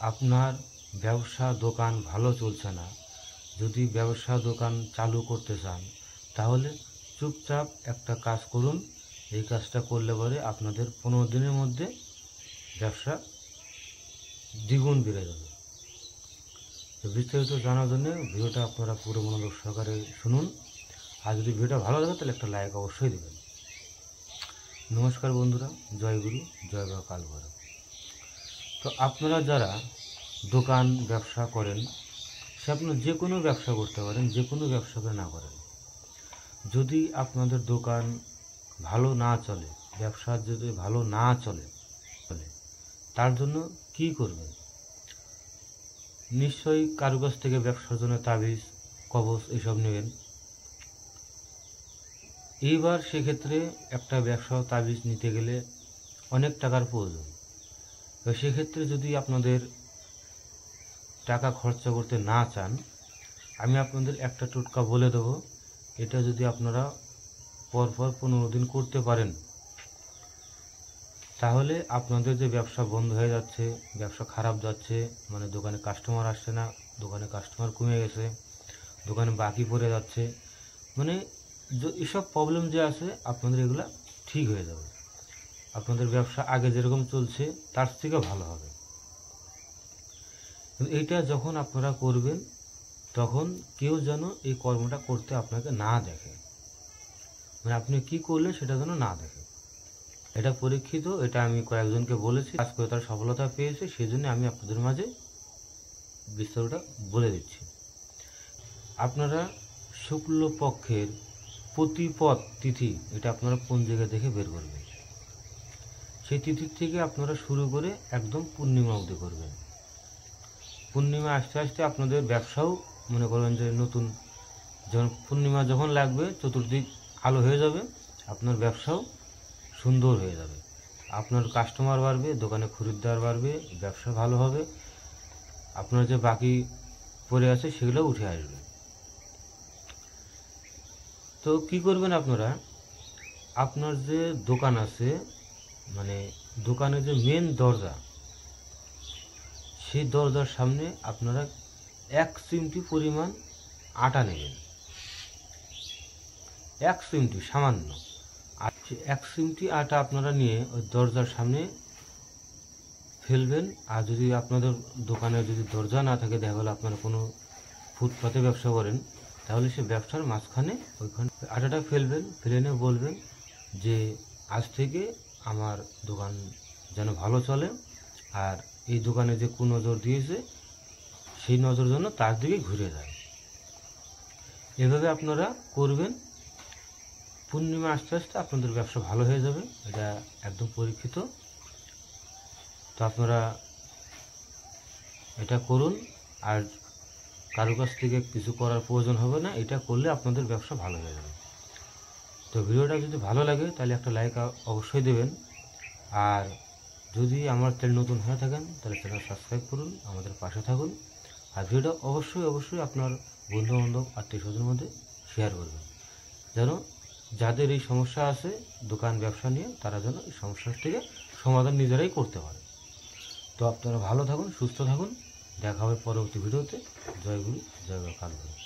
আপনার ব্যবসা দোকান ভালো চলছে না, যদি ব্যবসা দোকান চালু করতে চান তাহলে চুপচাপ একটা কাজ করুন। এই কাজটা করলে পরে আপনাদের 15 দিনের মধ্যে ব্যবসা দ্বিগুণ বেড়ে যাবে। তো বিস্তারিত জানার জন্য ভিডিওটা আপনারা পুরো মনোযোগ সহকারে শুনুন। আর যদি ভিডিওটা ভালো লাগে তাহলে একটা লাইক অবশ্যই দেবেন। নমস্কার বন্ধুরা, জয় গুরু, জয় বাবা কাল ভৈরব। তো আপনারা যারা দোকান ব্যবসা করেন, সে আপনারা যে কোনো ব্যবসা করতে পারেন, যে কোনো ব্যবসা করে না করেন, যদি আপনাদের দোকান ভালো না চলে, ব্যবসা যদি ভালো না চলে, তার জন্য কি করবেন? নিশ্চয়ই কারো কাছ থেকে ব্যবসার জন্য তাবিজ, কবচ এইসব নেবেন। এইবার সেক্ষেত্রে একটা ব্যবসা তাবিজ নিতে গেলে অনেক টাকার প্রয়োজন। তো সেক্ষেত্রে যদি আপনাদের টাকা খরচা করতে না চান, আমি আপনাদের একটা টোটকা বলে দেবো। এটা যদি আপনারা পরপর 15 দিন করতে পারেন, তাহলে আপনাদের যে ব্যবসা বন্ধ হয়ে যাচ্ছে, ব্যবসা খারাপ যাচ্ছে, মানে দোকানে কাস্টমার আসছে না, দোকানে কাস্টমার কমে গেছে, দোকানে বাকি পড়ে যাচ্ছে, মানে এসব প্রবলেম যে আছে আপনাদের এগুলা ঠিক হয়ে যাবে। আপনাদের ব্যবসা আগে যেরকম চলছে তার থেকে ভালো হবে। এইটা যখন আপনারা করবেন তখন কেউ যেন এই কর্মটা করতে আপনাকে না দেখে, মানে আপনি কি করলেন সেটা যেন না দেখে। এটা পরীক্ষিত, এটা আমি কয়েকজনকে বলেছি, কাজ করে তারা সফলতা পেয়েছে, সেই জন্য আমি আপনাদের মাঝে বিস্তারিতটা বলে দিচ্ছি। আপনারা শুক্লপক্ষের প্রতিপদ তিথি, এটা আপনারা কোন জায়গায় দেখে বের করবেন। সেই তিথির থেকে আপনারা শুরু করে একদম পূর্ণিমা অবধি করবেন। পূর্ণিমা আস্তে আস্তে আপনাদের ব্যবসাও মনে করবেন যে নতুন, যখন পূর্ণিমা যখন লাগবে, চতুর্দিক আলো হয়ে যাবে, আপনার ব্যবসাও সুন্দর হয়ে যাবে, আপনার কাস্টমার বাড়বে, দোকানে খরিদ্দার বাড়বে, ব্যবসা ভালো হবে, আপনার যে বাকি পড়ে আছে সেগুলো উঠে আসবে। তো কি করবেন আপনারা, আপনার যে দোকান আছে, মানে দোকানের যে মেন দরজা, সেই দরজার সামনে আপনারা 1 চিমটি পরিমাণ আটা নেবেন। 1 চিমটি, সামান্য। আর 1 চিমটি আটা আপনারা নিয়ে ওই দরজার সামনে ফেলবেন। আর যদি আপনাদের দোকানে যদি দরজা না থাকে, দেখা গেলো আপনারা কোনো ফুটপাতে ব্যবসা করেন, তাহলে সে ব্যবসার মাঝখানে ওইখানে আটাটা ফেলবেন। ফেলে নিয়ে বলবেন যে আজ থেকে আমার দোকান যেন ভালো চলে, আর এই দোকানে যে কুনজর দিয়েছে সেই নজর যেন তার দিকে ঘুরে যায়। এভাবে আপনারা করবেন। পূর্ণিমা আস্তে আস্তে আপনাদের ব্যবসা ভালো হয়ে যাবে, এটা একদম পরীক্ষিত। তো আপনারা এটা করুন, আর কারো কাছ থেকে কিছু করার প্রয়োজন হবে না। এটা করলে আপনাদের ব্যবসা ভালো হয়ে যাবে। তো ভিডিওটা যদি ভালো লাগে তাহলে একটা লাইক অবশ্যই দেবেন। আর যদি আমার চ্যানেল নতুন হয়ে থাকেন তাহলে চ্যানেল সাবস্ক্রাইব করুন, আমাদের পাশে থাকুন। আর ভিডিওটা অবশ্যই আপনার বন্ধুবান্ধব, আত্মীয়স্বজনের মধ্যে শেয়ার করবেন, যেন যাদের এই সমস্যা আছে দোকান ব্যবসা নিয়ে, তারা যেন এই সমস্যার থেকে সমাধান নিজেরাই করতে পারে। তো আপনারা ভালো থাকুন, সুস্থ থাকুন, দেখা হবে পরবর্তী ভিডিওতে। জয় গুরু, জয় বাবা কাল ভৈরব।